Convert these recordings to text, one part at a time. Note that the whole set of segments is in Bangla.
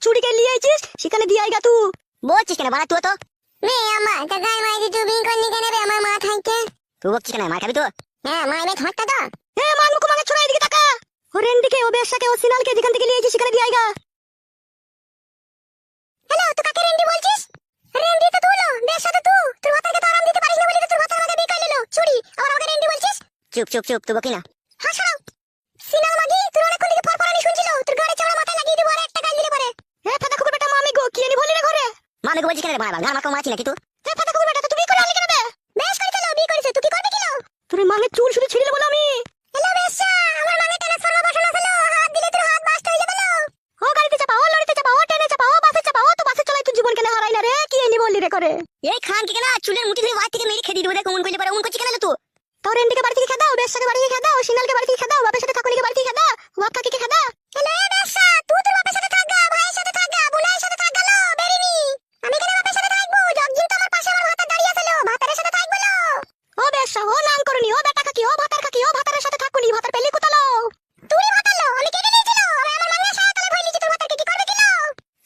চুড়িকে নিয়ে আইছিস সেখানে দিয়ে আইগা তুই বলছিস কেন বাড়া তুই তো মে আমার কাকাই মাইদি তুই বিন করনি কেন রে আমার মা থাকতে? তুই বলছিস কেন মার খাবি তো হ্যাঁ মাইবে থাকতা তো। এ মানমুকু মাগে ছড়া এদিকে তাকা ও রেন্ডিকে ও বেশাকে ও সিনালকে যেখান থেকে নিয়ে আইছিস সেখানে দিয়ে আইগা হ্যালো তুই কাকে রেন্ডি বলছিস? রেন্ডি তো তুই লো বেশা তো তুই তোর ভাতাকে তো আরাম দিতে পারিস না বলি তো তোর ভাতা আমাকে বিয়ে করে নিলো চুরি আবার আমাকে রেন্ডি বলছিস? চুপ চুপ চুপ তুই বকি না হ্যাঁ সরাও সিনাল মাগি তোর অনেক কোন দিকে ফরফরানি শুনছিল তোর গাড়ি চড়া মাথায় লাগিয়ে দিব আর একটা গাল দিলে পরে। এ ফাটা কুকুর বেটা মামি গো কি আনি বলি রে ঘরে মামি বলছিস কেন রে বাড়া গান মাকে মারছিস নাকি তুই এ ফাটা কুকুর বেটা তুই বিয়ে করে আনলি কেন বে বেশ করেছে লো বিয়ে করেছে তুই কি করবি কি লো? তোর মাঙ্গে চুল শুধু ছিড়িলে বলো আমি হ্যালো বেশা আমার মাঙে ট্রান্সফরমার বসানো ছিল হাত দিলে তোর হাত বাস্ট হয়ে যাবে লো। ও গাড়িতে চাপা ও লরিতে চাপা ও ট্রেনে চাপা ও বাসে চাপা ও তো বাসে চলাই তুই জীবন কেন হারাই না রে কি আনি বলি রে করে এই খান কি কেন চুলের মুঠি ধরে বাড়ি থেকে মেরে খেদি দেবো রে কেমন কইলে পারে উন করছিস কেন তুই তোর রেন্ডিকে বাড়ি থেকে খেদা ও বেশাকে বাড়ি থেকে খেদা ও সিনালকে বাড়ি থেকে খেদা ও বাপের সাথে ঠাকুরকে বাড়ি থেকে খেদা ও বাপ কাকিকে খেদা হ্যালো বেশা তুই তোর বাপের সাথে থাকগা ভাইয়ের সাথে থাকগা বুলাইয়ের সাথে থাকগা লো বেরিনি আমি কেন বাপের সাথে থাকবো জগজিন তো আমার পাশে আমার ভাতা দাঁড়িয়ে আছে লো ভাতারের সাথে থাকবো লো। ও বেশা ও নাম করনি ও বেটা কাকি ও ভাতার কাকি ও ভাতারের সাথে থাকুনি ভাতার পেলি কোতালো তুই ভাতা লো আমি কেটে দিয়েছিল আমি আমার মাংনা সায়া তলে ভই লিছি তোর ভাতাকে কি করবে কি লো?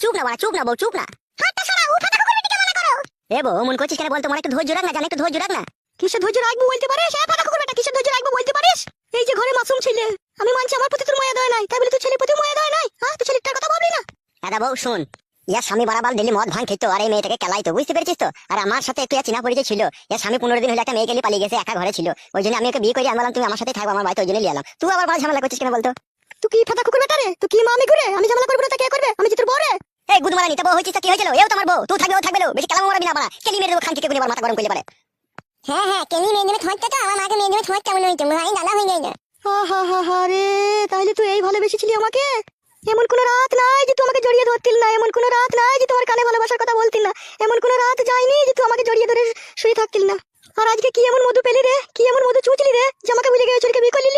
চুপ না বাড়া চুপ না বউ চুপ না হাতটা সরা উঠা থাকো করবে কি মানা করো? এ বউ মন করছিস কেন বল তোমার একটু ধৈর্য রাখ না জান একটু ধৈর্য রাখ না কিসে ধৈর্য রাখবো বলতে পারিস এ ফাটা কুকুর বেটা কিসে ধৈর্য রাখবো বলতে পারিস এই যে ঘরে মাসুম ছেলে আমি মানছি আমার প্রতি তোর মায়া দয় নাই তাই বলে তুই ছেলের প্রতি মায়া দয় নাই হ্যাঁ তুই ছেলেটার কথা ভাবলি না দাদা বউ শুন ইয়ার স্বামী বারাবার ডেলি মদ ভাঙ খেতো আর এই মেয়েটাকে কেলাইতো বুঝতে পেরেছিস তো আর আমার সাথে একটু চিনা পরিচয় ছিল ইয়ার স্বামী 15 দিন হলে একটা মেয়েকে নিয়ে পালিয়ে গেছে একা ঘরে ছিল ওই জন্য আমি ওকে বিয়ে করে আমি বললাম তুমি আমার সাথে থাকবো আমার বাড়িতে ওই জন্য নিয়ে এলাম তুই আবার বড় ঝামেলা করছিস কেন বলতো তুই কি ফাটা কুকুর বেটা রে তুই কি মামি করে আমি ঝামেলা করবো না তা কে করবে আমি যে তোর বউ রে এই গুদমারা নিতে বউ হইছিস কি হয়েছিল এও তোমার বউ তুই থাকবে ও থাকবে বেশি কালাম মারবি না বাড়া কেলি মেরে দেবো খান থেকে আবার মাথা গরম করলে পারে হ্যাঁ হ্যাঁ কেনি মেয়ে নেবে থাকতে তো আমার মাকে মেয়ে নেবে থাকতে মনে হইতো ভাই দাদা হয়ে যায় না। হা হা হা হা রে তাহলে তুই এই ভালোবেসেছিলি আমাকে এমন কোনো রাত নাই যে তুই আমাকে জড়িয়ে ধরতিল না এমন কোনো রাত নাই যে তোমার কানে ভালোবাসার কথা বলতিল না এমন কোনো রাত যায়নি যে তুই আমাকে জড়িয়ে ধরে শুয়ে থাকতিল না আর আজকে কি এমন মধু পেলি রে কি এমন মধু চুচলি রে যে আমাকে ভুলে গিয়ে চুরিকে বিয়ে করলি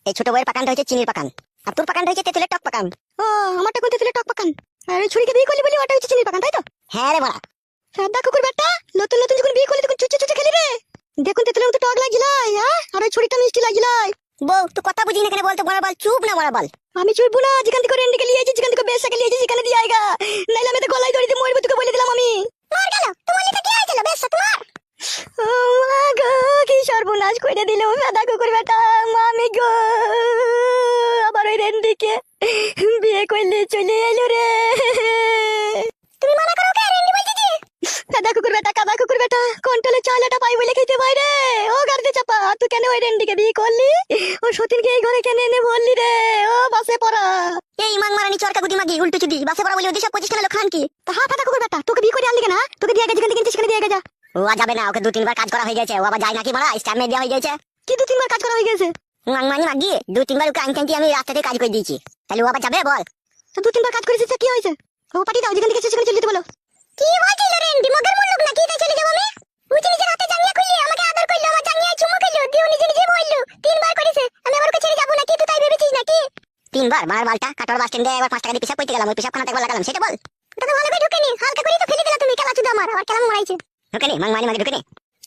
এই ছোট বউয়ের পাকানটা হচ্ছে চিনির পাকান আর তোর পাকানটা হচ্ছে তেঁতুলের টক পাকান ও আমারটা কোন তেলে টক পাকান আর এই ছুরিকে বিয়ে করলি বলি ওটা হচ্ছে চিনির পাকান তাই তো হ্যাঁ রে বাড়া সাদা কুকুর বেটা নতুন নতুন যখন বিয়ে করলি তখন চুচে চুচে খেলি রে দেখুন তেতুলের মতো টক লাগছিল হ্যাঁ আর ওই ছুরিটা মিষ্টি লাগছিল বউ তুই কথা বুঝি না কেন বলতো বড় বল চুপ না বড় বল আমি চুপবো না যেখান থেকে রেন্ডিকে লিয়ে আইছি যেখান থেকে বেশাকে লিয়ে আইছি সেখানে দিয়ে আইগা নাইলে আমি তো গলায় দড়ি দিয়ে মরবো তোকে বলে দিলাম আমি মার গেল তোমার লিতে কি হয়েছিল বেশ তোমার? ও মা গো কি সর্বনাশ করে দিল সাদা কুকুর বেটা মামি গো আবার ওই রেন্ডিকে বিয়ে করলে চলে এলো রে তুমি মানা করো কে রেন্ডি বলছি কি? কাদা কুকুর বেটা কন্ট্রোলে চালাটা পাই বলে খেতে পাই রে ও গাড়িতে চাপা তুই কেন ওই রেন্ডিকে বিয়ে করলি ও সতীনকে এই ঘরে কেন এনে বললি রে ও বাসে পড়া এই মাং মারানি চরকা গুদি মাগি উল্টো চুদি বাসে পড়া বলে ওদের সব পজিশন খান কি তা হা ফাটা কুকুর বেটা তোকে বিয়ে করে আনলি কেন তোকে দিয়ে গেছে যেখান থেকে সেখানে দিয়ে গেছে ও যাবে না ওকে 2-3 বার কাজ করা হয়ে গেছে ও আবার যায় নাকি মারা স্ট্যাম্প দেওয়া হয়ে গেছে কি 2-3 বার কাজ করা হয়ে গেছে মাং মানি মাগি 2-3 বার ওকে আনতে আমি রাস্তাতে কাজ করে দিয়েছি তাহলে ও আবার যাবে বল তো 2-3 বার কাজ করেছিস কি হয়েছে ও পাঠিয়ে দাও যেখান থেকে সেখানে চলে যেতে বলো কি বলছিল রেন্ডি মগের মুল্লুক নাকি তাই চলে যাব আমি? উনি নিজের হাতে জাঙ্গিয়া খুললি আমাকে আদর করলো আমার জাঙ্গিয়ায় চুমু খেলো দিয়ে নিজে নিজে বললো 3 বার করেছে আমি আবার ওকে ছেড়ে যাবো নাকি তুই তাই ভেবেছিস নাকি? 3 বার মার বালটা কাটোর বাস স্ট্যান্ডে একবার 5 টাকা দিয়ে পিসাব করতে গেলাম ওই পিসাব খানাতে একবার লাগালাম সেটা বল ওটা তো ভালো করে ঢুকেনি হালকা করে তো ফেলে দিলা তুমি খেলা চুদা আমার আর খেলা মরাইছে ঢুকে নি মাং মানি মাগি ঢুকে নি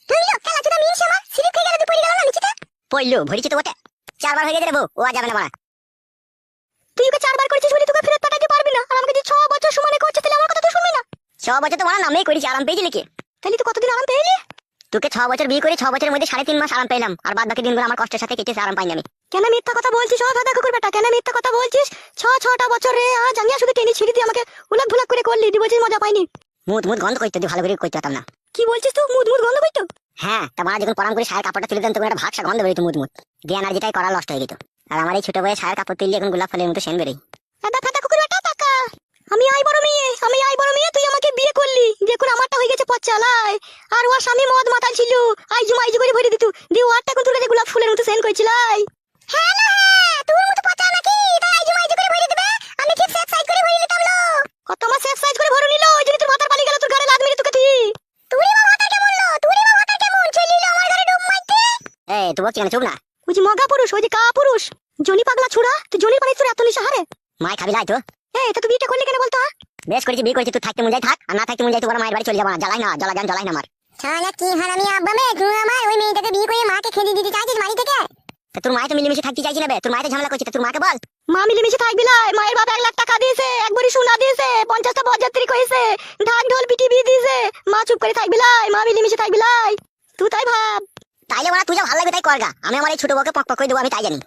হইলো খেলা চুদা মিনছে আমার স্লিপ খেয়ে গেল তুই পড়ে গেল না নিচেতে পড়লো ভরিছি তো বটে 4 বার হয়ে গেছে রে বউ ও আর যাবে না মারা তুই ওকে 4 বার করেছিস বলে তোকে ফেরত পাঠাতে পারবি না আর আমাকে যে 6 বছর সমানে করছিস তাহলে আমার কথা তুই শুনবি না 6 বছর তো মারা নামেই করেছি আরাম পেয়েছি নাকি তাহলে তুই কতদিন আরাম পেলি তোকে 6 বছর বিয়ে করে 6 বছরের মধ্যে 3.5 মাস আরাম পেলাম আর বাদ বাকি দিনগুলো আমার কষ্টের সাথে কেটেছে আরাম পাইনি আমি কেন মিথ্যা কথা বলছিস ও ফাদা কুকুর বেটা কেন মিথ্যা কথা বলছিস 6টা বছর রে আ জাঙ্গিয়া শুধু টেনে ছিড়ি দিয়ে আমাকে উলট ভুলট করে করলি দি বলছিস মজা পাইনি মুদ মুদ গন্ধ করতে তুই ভালো করে করতে পারতাম না কি বলছিস তুই মুদ মুদ গন্ধ কইতো হ্যাঁ তা মারা যখন পরাম করে সায়ের কাপড়টা তুলে দেন তখন একটা ভাগসা গন্ধ বেরোতো মুদ মুদ দিয়ে এনার্জিটাই করা লস্ট হয়ে যেত আর আমার এই ছোট বয়ে সায়ের কাপড় তুললে এখন গোলাপ ফুলের মতো সেন বেরোই ফাদা ফাদা কুকুর বেটা টাকা আমি আই বড় মেয়ে তুই আমাকে বিয়ে করলি দেখুন আমারটা হয়ে গেছে পচালাই আর ওর স্বামী মদ মাতাল ছিল আইজু করে ভরে দিতু দিয়ে ওরটা কোন তুলে গোলাপ ফুলের মতো সেন কইছিলাই হ্যালো হ্যাঁ তোর মতো পচা নাকি তাই আইজু মাইজু করে ভরে দিবে আমি ঠিক সেট সাইড করে ভরে নিতাম লো কত মাস সেফ সাইজ করে ভরে নিল ওই জন্য তোর মাথার পালি গেল তোর ঘরে লাদ মেরে তোকে তুই তুই বাবাটা কেমন লো তুই বাবাটা কেমন চলিলো আমার ঘরে ডুব মারতে এই তুই বলছিস কেন চুপ না ওই যে মগা পুরুষ ওই যে কা পুরুষ জনি পাগলা ছুড়া তুই জনি পানি তোর এত নিশা হারে মাই খাবি লাই তো এই এটা তুই বিয়েটা করলি কেন বলতো বেশ করেছি বিয়ে করেছি তুই থাকতে মন যাই থাক আর না থাকতে মন যাই তোমার মায়ের বাড়ি চলে যাবো না জ্বালাই না জ্বালাই না আমার শালা কি হারামি আব্বা মে তুই আমার ওই মেয়েটাকে বিয়ে করে মাকে খেদি দিতে চাইছিস বাড়ি থেকে তা তোর মায়ের তো মিলেমিশে থাকতে চাইছি না বে তোর মায়ের ঝামেলা করছিস তা তোর মাকে বল মা মিলেমিশে থাকবি লাই মায়ের বাবা 1 লাখ টাকা দিয়েছে একবারই সোনা দিয়েছে 50 বরযাত্রী কইছে, ঢাক ঢোল পিটি বিয়ে দিয়েছে, মা চুপ করে থাকবি লাই, মা মিলেমিশে থাকবি লাই, তুই তাই ভাব। তাইলে ওরা তুই যা ভালো লাগবে তাই করগা, আমি আমার এই ছোট বউকে পক পক করে দেবো, আমি তাই জানি।